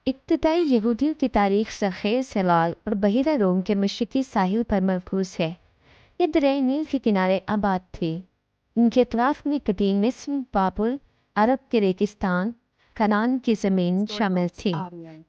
ابتدائی یہودیوں کی تاریخ سخیر سلال اور بحیرہ روم کے مشرقی ساحل پر مرکوز ہے۔ یہ دریائے نیل کے کنارے آباد تھی۔ ان کے اطراف میں قدیم مصر، بابل، عرب کے ریگستان، کنعان کی زمین شامل تھی۔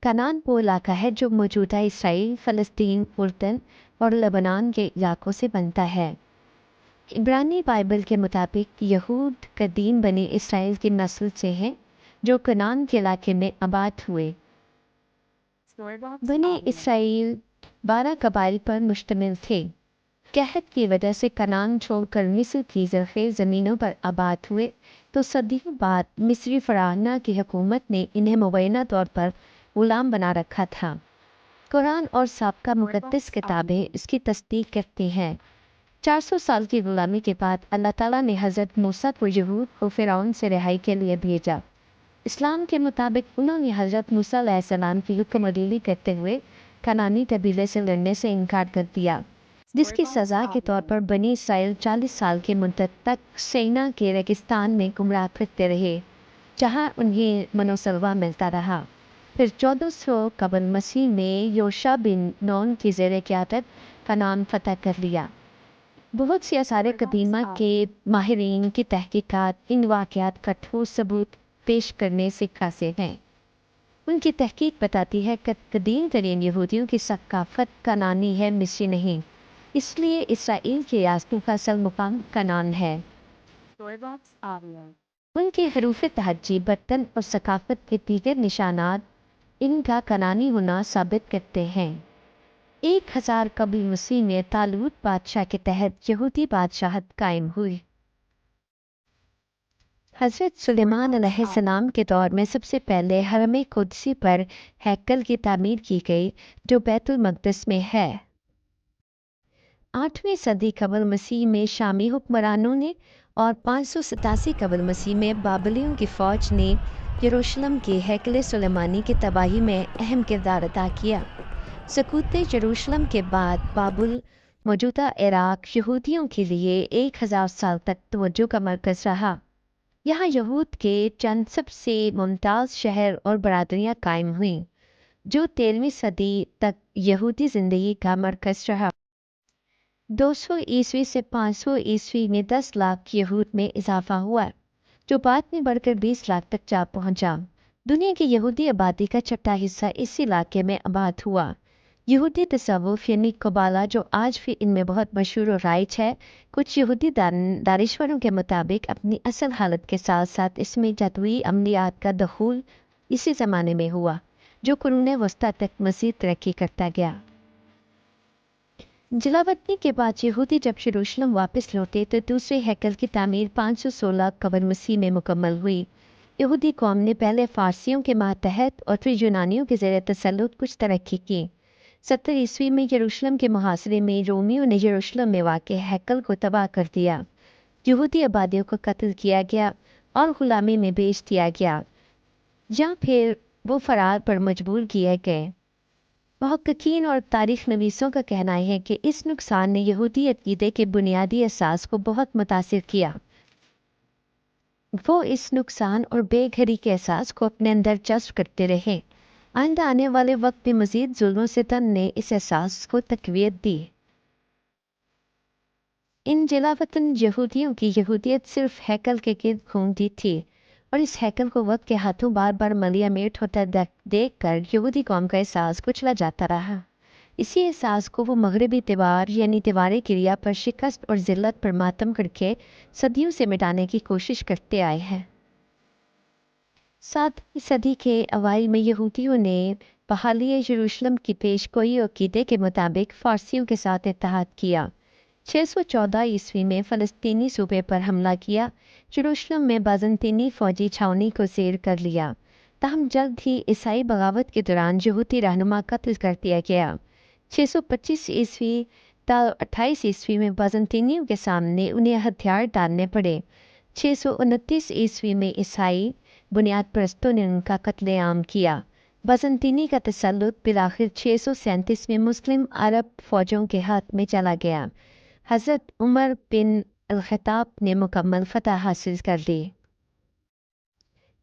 کنعان وہ علاقہ ہے جو موجودہ اسرائیل، فلسطین، اردن اور لبنان کے علاقوں سے بنتا ہے۔ عبرانی بائبل کے مطابق یہود قدیم بنی اسرائیل کی نسل سے ہیں جو کنعان کے علاقے میں آباد ہوئے۔ بنی اسرائیل 12 قبائل پر مشتمل تھے۔ قحط کی وجہ سے کنعان چھوڑ کر مصر کی زرخیز زمینوں پر آباد ہوئے تو صدیوں بعد مصری فراعنہ کی حکومت نے انہیں مبینہ طور پر غلام بنا رکھا تھا۔ قرآن اور سابقہ مقدس کتابیں اس کی تصدیق کرتی ہیں۔ 400 سال کی غلامی کے بعد اللہ تعالیٰ نے حضرت موسیٰ کو یہود کو فرعون سے رہائی کے لیے بھیجا۔ اسلام کے مطابق انہوں نے حضرت موسیٰ علیہ السلام کی حکم عدولی کرتے ہوئے کنعانی قبیلے سے لڑنے سے انکار کر دیا، جس کی سزا کے طور پر بنی اسرائیل 40 سال کی مدت تک سینا کے ریگستان میں گمراہ پھرتے رہے، جہاں انہیں من و سلوہ ملتا رہا۔ پھر 1400 قبل مسیح میں یوشع بن نون کی زیر قیادت کنعان فتح کر لیا۔ بہت سی آثار قدیمہ کے ماہرین کی تحقیقات ان واقعات کا ٹھوس ثبوت پیش کرنے سے قاصر ہیں۔ ان کی تحقیق بتاتی ہے کہ قدیم ترین یہودیوں کی ثقافت کنعانی ہے، مصری نہیں، اس لیے اسرائیل کی ریاستوں کا اصل مقام کنعان ہے۔ ان کے حروف تہجی، برتن اور ثقافت کے دیگر نشانات ان کا کنعانی ہونا ثابت کرتے ہیں۔ 1000 قبل مسیح میں طالوت بادشاہ کے تحت یہودی بادشاہت قائم ہوئی۔ حضرت سلیمان علیہ السلام کے دور میں سب سے پہلے حرم قدسی پر ہیکل کی تعمیر کی گئی جو بیت المقدس میں ہے۔ 8ویں صدی قبل مسیح میں شامی حکمرانوں نے اور 587 قبل مسیح میں بابلیوں کی فوج نے یروشلم کے ہیکل سلیمانی کی تباہی میں اہم کردار ادا کیا۔ سقوط یروشلم کے بعد بابل موجودہ عراق یہودیوں کے لیے 1000 سال تک توجہ کا مرکز رہا۔ یہاں یہود کے چند سب سے ممتاز شہر اور برادریاں قائم ہوئیں، جو 13ویں صدی تک یہودی زندگی کا مرکز رہا۔ 200 عیسوی سے 500 عیسوی میں 10 لاکھ یہود میں اضافہ ہوا، جو بعد میں بڑھ کر 20 لاکھ تک جا پہنچا۔ دنیا کی یہودی آبادی کا چھٹا حصہ اس علاقے میں آباد ہوا۔ یہودی تصوف یعنی قبالہ جو آج بھی ان میں بہت مشہور و رائج ہے، کچھ یہودی دانشوروں کے مطابق اپنی اصل حالت کے ساتھ ساتھ اس میں جادوئی عملیات کا دخول اسی زمانے میں ہوا، جو قرون وسطیٰ تک مزید ترقی کرتا گیا۔ جلاوطنی کے بعد یہودی جب یروشلم واپس لوٹے تو دوسرے ہیکل کی تعمیر 516 قبل مسیح میں مکمل ہوئی۔ یہودی قوم نے پہلے فارسیوں کے ماتحت اور پھر یونانیوں کے زیر تسلط کچھ ترقی کی۔ 70 عیسوی میں یروشلم کے محاصرے میں رومیوں نے یروشلم میں واقع ہیکل کو تباہ کر دیا۔ یہودی آبادیوں کو قتل کیا گیا اور غلامی میں بیچ دیا گیا، یا پھر وہ فرار پر مجبور کیے گئے۔ محققین اور تاریخ نویسوں کا کہنا ہے کہ اس نقصان نے یہودی عقیدے کے بنیادی اساس کو بہت متاثر کیا۔ وہ اس نقصان اور بے گھری کے احساس کو اپنے اندر جذب کرتے رہے۔ آئندہ آنے والے وقت میں مزید ظلم و ستم نے اس احساس کو تقویت دی۔ ان جلاوطن یہودیوں کی یہودیت صرف ہیکل کے گرد گھومتی تھی، اور اس ہیکل کو وقت کے ہاتھوں بار بار ملیا میٹ ہوتا دیکھ کر یہودی قوم کا احساس کچلا جاتا رہا۔ اسی احساس کو وہ مغربی تہوار یعنی تہوار کریا پر شکست اور ذلت پر ماتم کر کے صدیوں سے مٹانے کی کوشش کرتے آئے ہیں۔ 7ویں صدی کے اوائل میں یہودیوں نے بحالی یروشلم کی پیش گوئی عقیدے کے مطابق فارسیوں کے ساتھ اتحاد کیا۔ 614 عیسوی میں فلسطینی صوبے پر حملہ کیا، یروشلم میں بازنطینی فوجی چھاؤنی کو زیر کر لیا، تاہم جلد ہی عیسائی بغاوت کے دوران یہودی رہنما قتل کر دیا گیا۔ 625 عیسوی تا 28 عیسوی میں بازنطینیوں کے سامنے انہیں ہتھیار ڈالنے پڑے۔ 629 عیسوی میں عیسائی بنیاد پرستوں نے ان کا قتل عام کیا۔ بازنطینی کا تسلط بالآخر 637 میں مسلم عرب فوجوں کے ہاتھ میں چلا گیا۔ حضرت عمر بن الخطاب نے مکمل فتح حاصل کر لی۔